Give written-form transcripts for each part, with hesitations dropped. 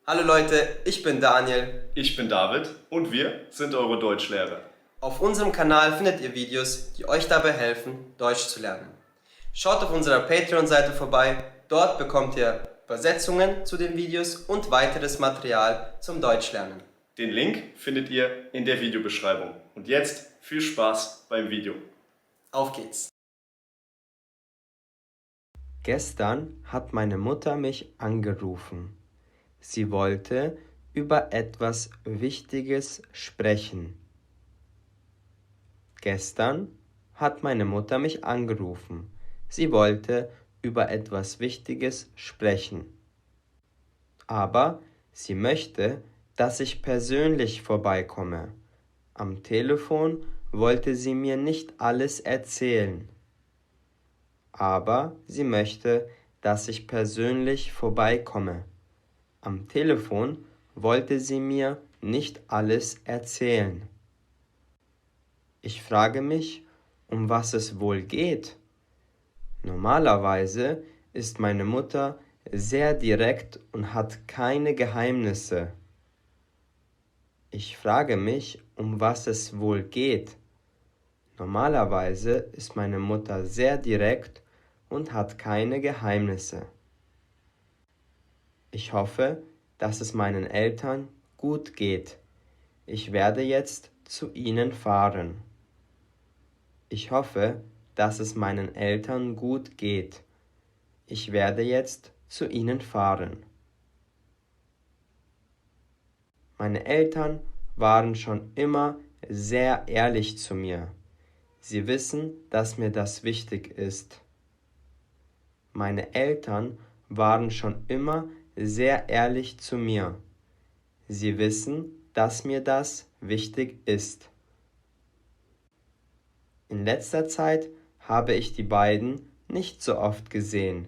Hallo Leute, ich bin Daniel. Ich bin David und wir sind eure Deutschlehrer. Auf unserem Kanal findet ihr Videos, die euch dabei helfen, Deutsch zu lernen. Schaut auf unserer Patreon-Seite vorbei, dort bekommt ihr Übersetzungen zu den Videos und weiteres Material zum Deutschlernen. Den Link findet ihr in der Videobeschreibung. Und jetzt viel Spaß beim Video. Auf geht's! Gestern hat meine Mutter mich angerufen. Sie wollte über etwas Wichtiges sprechen. Gestern hat meine Mutter mich angerufen. Sie wollte über etwas Wichtiges sprechen. Aber sie möchte, dass ich persönlich vorbeikomme. Am Telefon wollte sie mir nicht alles erzählen. Aber sie möchte, dass ich persönlich vorbeikomme. Am Telefon wollte sie mir nicht alles erzählen. Ich frage mich, um was es wohl geht. Normalerweise ist meine Mutter sehr direkt und hat keine Geheimnisse. Ich frage mich, um was es wohl geht. Normalerweise ist meine Mutter sehr direkt und hat keine Geheimnisse. Ich hoffe, dass es meinen Eltern gut geht. Ich werde jetzt zu ihnen fahren. Ich hoffe, dass es meinen Eltern gut geht. Ich werde jetzt zu ihnen fahren. Meine Eltern waren schon immer sehr ehrlich zu mir. Sie wissen, dass mir das wichtig ist. Meine Eltern waren schon immer sehr ehrlich zu mir. Sie wissen, dass mir das wichtig ist. In letzter Zeit habe ich die beiden nicht so oft gesehen.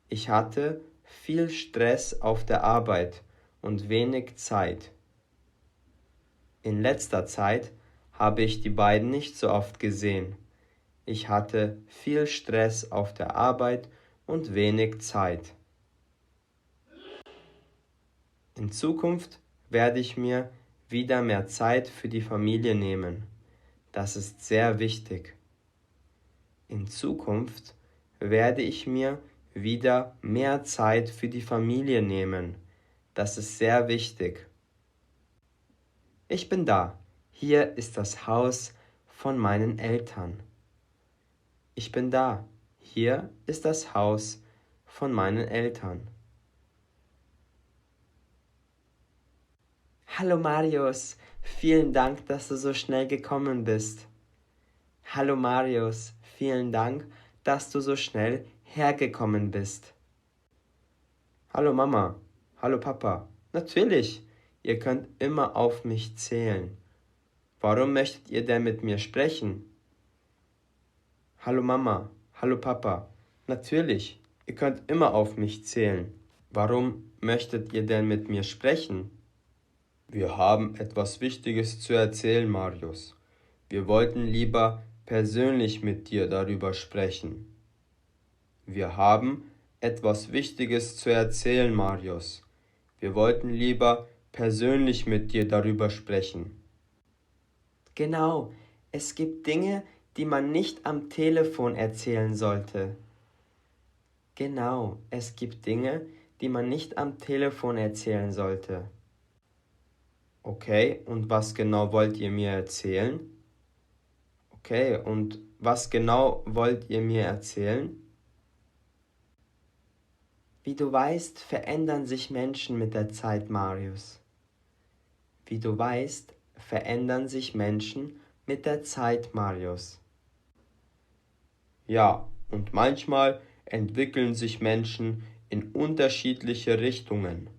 Ich hatte viel Stress auf der Arbeit und wenig Zeit. In letzter Zeit habe ich die beiden nicht so oft gesehen. Ich hatte viel Stress auf der Arbeit und wenig Zeit. In Zukunft werde ich mir wieder mehr Zeit für die Familie nehmen. Das ist sehr wichtig. In Zukunft werde ich mir wieder mehr Zeit für die Familie nehmen. Das ist sehr wichtig. Ich bin da. Hier ist das Haus von meinen Eltern. Ich bin da. Hier ist das Haus von meinen Eltern. Hallo Marius, vielen Dank, dass du so schnell gekommen bist. Hallo Marius, vielen Dank, dass du so schnell hergekommen bist. Hallo Mama, hallo Papa. Natürlich, ihr könnt immer auf mich zählen. Warum möchtet ihr denn mit mir sprechen? Hallo Mama, hallo Papa. Natürlich, ihr könnt immer auf mich zählen. Warum möchtet ihr denn mit mir sprechen? Wir haben etwas Wichtiges zu erzählen, Marius. Wir wollten lieber persönlich mit dir darüber sprechen. Wir haben etwas Wichtiges zu erzählen, Marius. Wir wollten lieber persönlich mit dir darüber sprechen. Genau, es gibt Dinge, die man nicht am Telefon erzählen sollte. Genau, es gibt Dinge, die man nicht am Telefon erzählen sollte. Okay, und was genau wollt ihr mir erzählen? Okay, und was genau wollt ihr mir erzählen? Wie du weißt, verändern sich Menschen mit der Zeit, Marius. Wie du weißt, verändern sich Menschen mit der Zeit, Marius. Ja, und manchmal entwickeln sich Menschen in unterschiedliche Richtungen.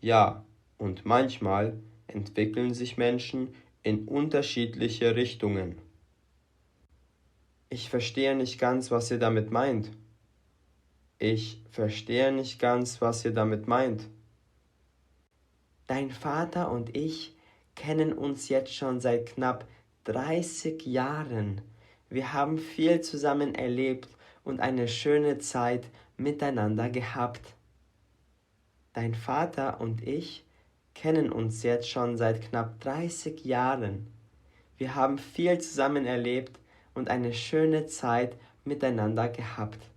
Ja, und manchmal entwickeln sich Menschen in unterschiedliche Richtungen. Ich verstehe nicht ganz, was ihr damit meint. Ich verstehe nicht ganz, was ihr damit meint. Dein Vater und ich kennen uns jetzt schon seit knapp 30 Jahren. Wir haben viel zusammen erlebt und eine schöne Zeit miteinander gehabt. Dein Vater und ich kennen uns jetzt schon seit knapp 30 Jahren. Wir haben viel zusammen erlebt und eine schöne Zeit miteinander gehabt.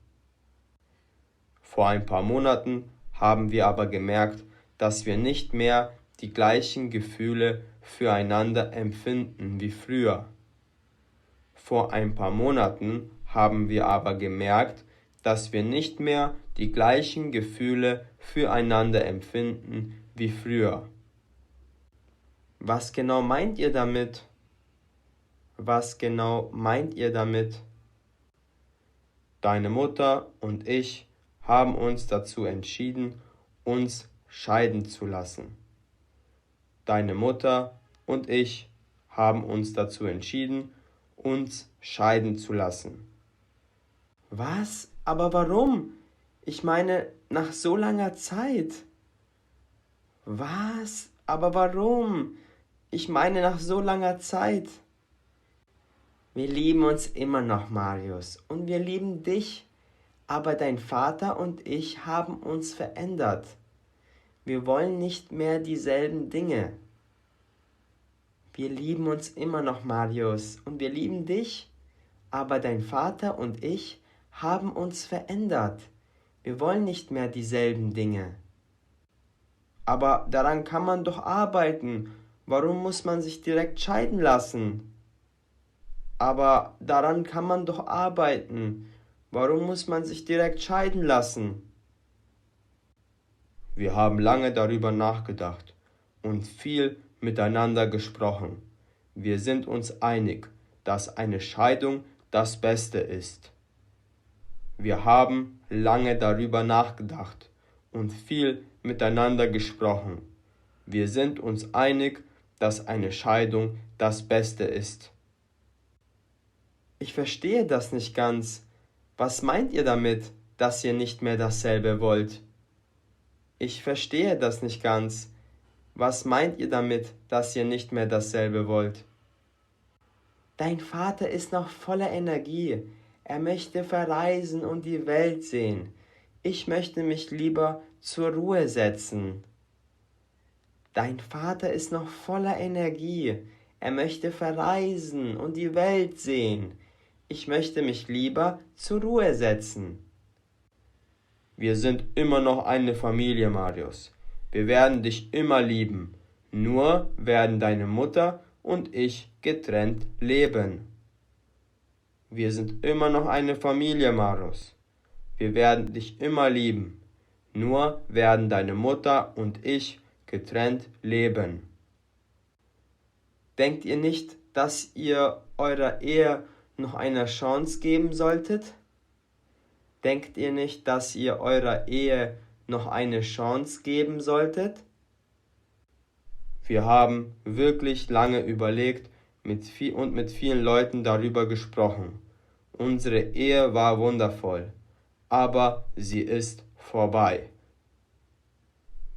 Vor ein paar Monaten haben wir aber gemerkt, dass wir nicht mehr die gleichen Gefühle füreinander empfinden wie früher. Vor ein paar Monaten haben wir aber gemerkt, dass wir nicht mehr die gleichen Gefühle füreinander empfinden wie früher. Was genau meint ihr damit? Was genau meint ihr damit? Deine Mutter und ich haben uns dazu entschieden, uns scheiden zu lassen. Deine Mutter und ich haben uns dazu entschieden, uns scheiden zu lassen. Was? Aber warum? Ich meine, nach so langer Zeit. Was? Aber warum? Ich meine, nach so langer Zeit. Wir lieben uns immer noch, Marius, und wir lieben dich. Aber dein Vater und ich haben uns verändert. Wir wollen nicht mehr dieselben Dinge. Wir lieben uns immer noch, Marius, und wir lieben dich. Aber dein Vater und ich haben uns verändert. Wir wollen nicht mehr dieselben Dinge. Aber daran kann man doch arbeiten. Warum muss man sich direkt scheiden lassen? Aber daran kann man doch arbeiten. Warum muss man sich direkt scheiden lassen? Wir haben lange darüber nachgedacht und viel miteinander gesprochen. Wir sind uns einig, dass eine Scheidung das Beste ist. Wir haben lange darüber nachgedacht und viel miteinander gesprochen. Wir sind uns einig, dass eine Scheidung das Beste ist. Ich verstehe das nicht ganz. Was meint ihr damit, dass ihr nicht mehr dasselbe wollt? Ich verstehe das nicht ganz. Was meint ihr damit, dass ihr nicht mehr dasselbe wollt? Dein Vater ist noch voller Energie. Er möchte verreisen und die Welt sehen. Ich möchte mich lieber zur Ruhe setzen. Dein Vater ist noch voller Energie. Er möchte verreisen und die Welt sehen. Ich möchte mich lieber zur Ruhe setzen. Wir sind immer noch eine Familie, Marius. Wir werden dich immer lieben. Nur werden deine Mutter und ich getrennt leben. Wir sind immer noch eine Familie, Marius. Wir werden dich immer lieben. Nur werden deine Mutter und ich getrennt leben. Denkt ihr nicht, dass ihr eurer Ehe noch eine Chance geben solltet? Denkt ihr nicht, dass ihr eurer Ehe noch eine Chance geben solltet? Wir haben wirklich lange überlegt und mit vielen Leuten darüber gesprochen. Unsere Ehe war wundervoll, aber sie ist vorbei.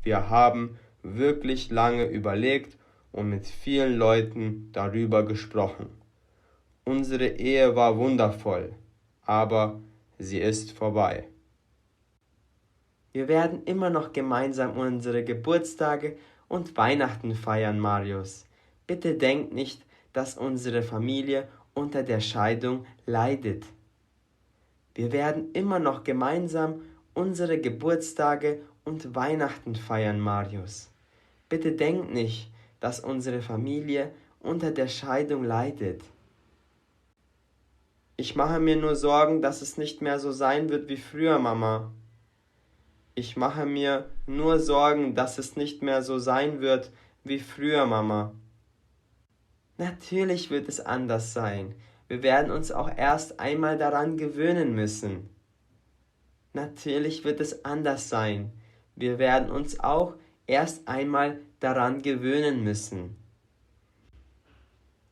Wir haben wirklich lange überlegt und mit vielen Leuten darüber gesprochen. Unsere Ehe war wundervoll, aber sie ist vorbei. Wir werden immer noch gemeinsam unsere Geburtstage und Weihnachten feiern, Marius. Bitte denkt nicht, dass unsere Familie unter der Scheidung leidet. Wir werden immer noch gemeinsam unsere Geburtstage und Weihnachten feiern, Marius. Bitte denkt nicht, dass unsere Familie unter der Scheidung leidet. Ich mache mir nur Sorgen, dass es nicht mehr so sein wird wie früher, Mama. Ich mache mir nur Sorgen, dass es nicht mehr so sein wird wie früher, Mama. Natürlich wird es anders sein. Wir werden uns auch erst einmal daran gewöhnen müssen. Natürlich wird es anders sein. Wir werden uns auch erst einmal daran gewöhnen müssen.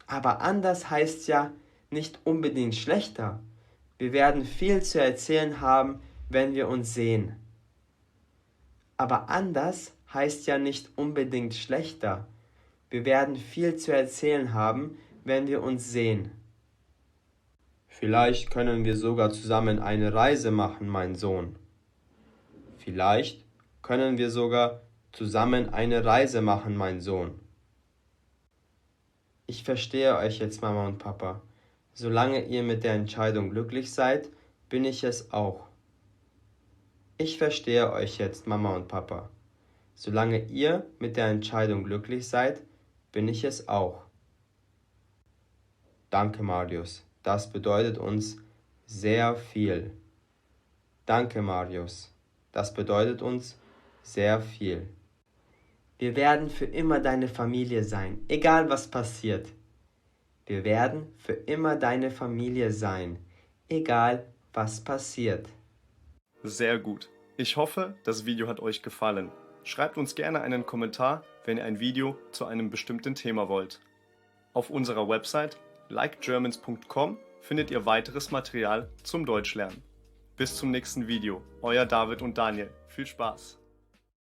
Aber anders heißt ja nicht unbedingt schlechter. Wir werden viel zu erzählen haben, wenn wir uns sehen. Aber anders heißt ja nicht unbedingt schlechter. Wir werden viel zu erzählen haben, wenn wir uns sehen. Vielleicht können wir sogar zusammen eine Reise machen, mein Sohn. Vielleicht können wir sogar zusammen eine Reise machen, mein Sohn. Ich verstehe euch jetzt, Mama und Papa. Solange ihr mit der Entscheidung glücklich seid, bin ich es auch. Ich verstehe euch jetzt, Mama und Papa. Solange ihr mit der Entscheidung glücklich seid, bin ich es auch. Danke, Marius. Das bedeutet uns sehr viel. Danke, Marius. Das bedeutet uns sehr viel. Wir werden für immer deine Familie sein, egal was passiert. Wir werden für immer deine Familie sein, egal was passiert. Sehr gut. Ich hoffe, das Video hat euch gefallen. Schreibt uns gerne einen Kommentar, wenn ihr ein Video zu einem bestimmten Thema wollt. Auf unserer Website likegermans.com findet ihr weiteres Material zum Deutschlernen. Bis zum nächsten Video. Euer David und Daniel. Viel Spaß!